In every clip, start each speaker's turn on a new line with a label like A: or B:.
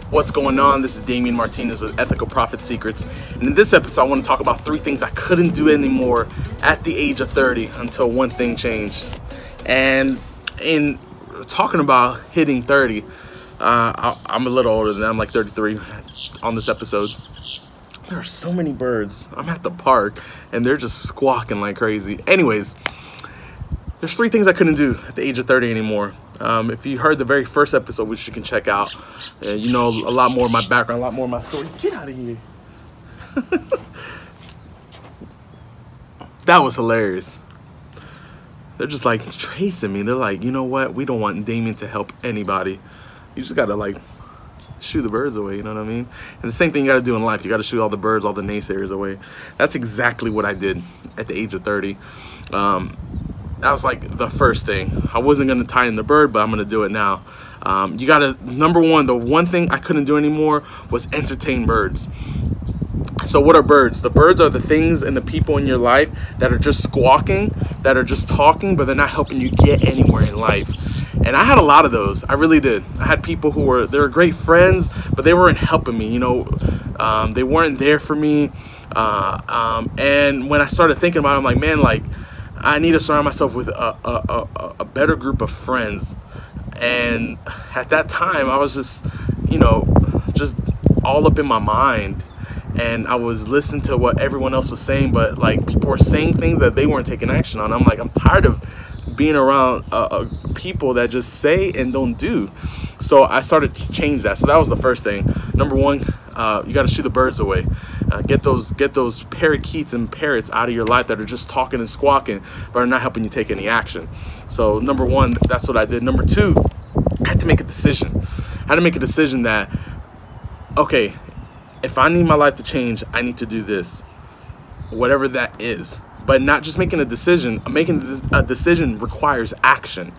A: What's going on? This is Damian Martinez with Ethical Profit Secrets, and in this episode I want to talk about 3 things I couldn't do anymore at the age of 30 until one thing changed. And in talking about hitting 30, I'm a little older than that. I'm like 33 on this episode. There are so many birds. I'm at the park and they're just squawking like crazy. Anyways, there's 3 things I couldn't do at the age of 30 anymore. If you heard the very first episode, which you can check out, you know a lot more of my background, a lot more of my story. Get out of here. That was hilarious. They're just like tracing me. They're like, you know what? We don't want Damian to help anybody. You just gotta like shoo the birds away, you know what I mean? And the same thing you gotta do in life. You gotta shoot all the birds, all the naysayers away. That's exactly what I did at the age of 30. That was like the first thing. I wasn't gonna tie in the bird, but I'm gonna do it now. You gotta, number one, the one thing I couldn't do anymore was entertain birds. So what are birds? The birds are the things and the people in your life that are just squawking, that are just talking, but they're not helping you get anywhere in life. And I had a lot of those. I really did. I had people who were great friends, but they weren't helping me, you know. They weren't there for me. And when I started thinking about it, I'm like, man, like, I need to surround myself with a better group of friends. And at that time, I was just, you know, just all up in my mind. And I was listening to what everyone else was saying, but like people were saying things that they weren't taking action on. I'm like, I'm tired of being around people that just say and don't do. So I started to change that. So that was the first thing. Number one, you got to shoo the birds away. Get those parakeets and parrots out of your life that are just talking and squawking, but are not helping you take any action. So number one, that's what I did. Number two, I had to make a decision. I had to make a decision that, okay, if I need my life to change, I need to do this, whatever that is. But not just making a decision. Making a decision requires action.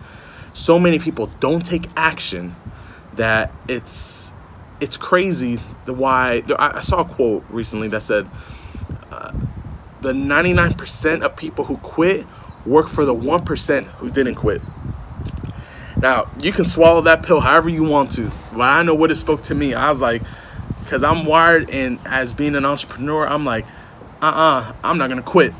A: So many people don't take action that it's crazy. Why I saw a quote recently that said the 99% of people who quit work for the 1% who didn't quit. Now you can swallow that pill however you want to, but I know what it spoke to me. I was like, because I'm wired, and as being an entrepreneur, I'm like, I'm not gonna quit.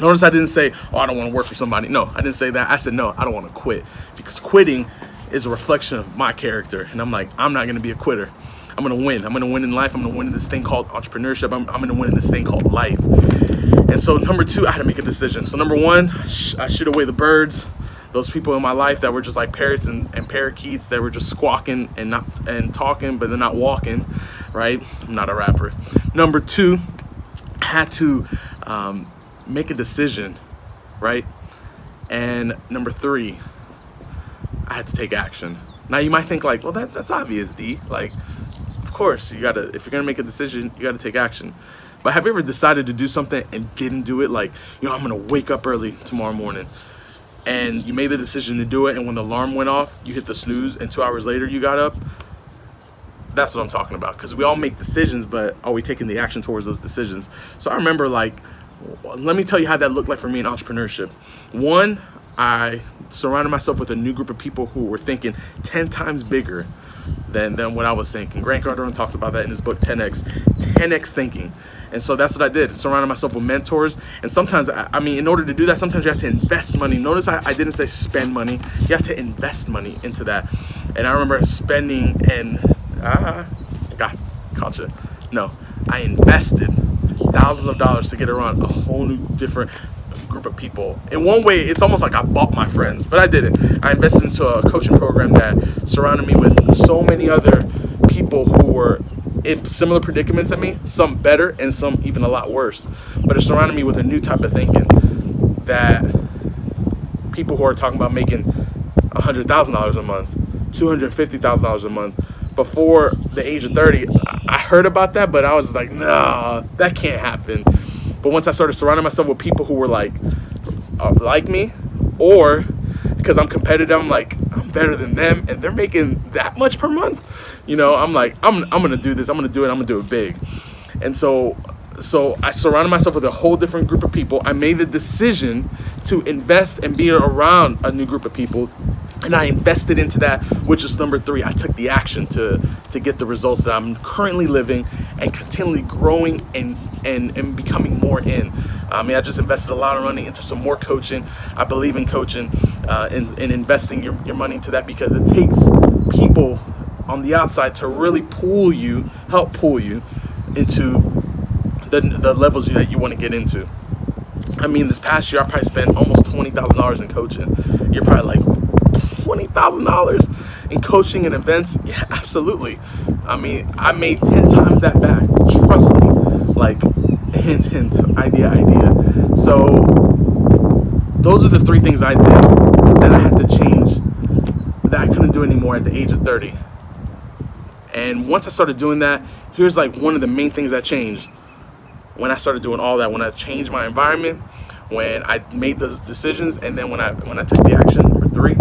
A: Notice I didn't say, oh, I don't want to work for somebody. No, I didn't say that. I said, no, I don't want to quit, because quitting is a reflection of my character. And I'm like, I'm not going to be a quitter. I'm going to win. I'm going to win in life. I'm going to win in this thing called entrepreneurship. I'm going to win in this thing called life. And so number two, I had to make a decision. So number one, I shoot away the birds, those people in my life that were just like parrots and parakeets that were just squawking and talking, but they're not walking, right? I'm not a rapper. Number two, I had to make a decision, right? And number three, I had to take action. Now you might think like, well, that's obvious, D. Like, of course, if you're gonna make a decision, you gotta take action. But have you ever decided to do something and didn't do it? Like, you know, I'm gonna wake up early tomorrow morning, and you made the decision to do it, and when the alarm went off, you hit the snooze, and 2 hours later you got up. That's what I'm talking about. Because we all make decisions, but are we taking the action towards those decisions? So I remember, like, let me tell you how that looked like for me in entrepreneurship. One, I surrounded myself with a new group of people who were thinking 10 times bigger than what I was thinking. Grant Cardone talks about that in his book 10x thinking. And so that's what I did, surrounded myself with mentors. And sometimes, I mean, in order to do that, sometimes you have to invest money. Notice I didn't say spend money. You have to invest money into that. And I remember spending and gotcha. No, I invested thousands of dollars to get around a whole new different group of people. In one way, it's almost like I bought my friends, but I didn't. I invested into a coaching program that surrounded me with so many other people who were in similar predicaments than me, some better and some even a lot worse. But it surrounded me with a new type of thinking, that people who are talking about making $100,000 a month, $250,000 a month. Before the age of 30, I heard about that, but I was like, no, that can't happen. But once I started surrounding myself with people who were like me, or because I'm competitive, I'm like, I'm better than them, and they're making that much per month, you know, I'm like, I'm gonna do this, I'm gonna do it, I'm gonna do it big. And so So I surrounded myself with a whole different group of people. I made the decision to invest and be around a new group of people, and I invested into that, which is number 3. I took the action to get the results that I'm currently living and continually growing and becoming more in. I mean, I just invested a lot of money into some more coaching. I believe in coaching and investing your money into that, because it takes people on the outside to really help pull you into the levels that you want to get into. I mean, this past year I probably spent almost $20,000 in coaching. You're probably like, $20,000 in coaching and events? Yeah, absolutely. I mean, I made 10 times that back. Trust me. Like, hint, hint, idea. So those are the 3 things I did that I had to change, that I couldn't do anymore at the age of 30. And once I started doing that, here's like one of the main things that changed. When I started doing all that, when I changed my environment, when I made those decisions, and then when I took the action for 3,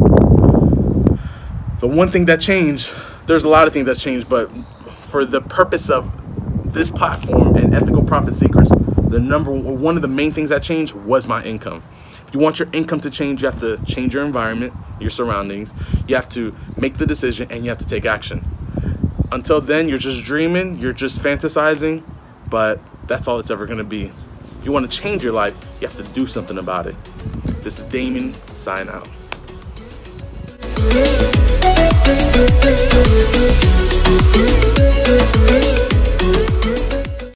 A: the one thing that changed, there's a lot of things that changed, but for the purpose of this platform and Ethical Profit Seekers, one of the main things that changed was my income. If you want your income to change, you have to change your environment, your surroundings. You have to make the decision, and you have to take action. Until then, you're just dreaming, you're just fantasizing, but that's all it's ever going to be. If you want to change your life, you have to do something about it. This is Damian, sign out.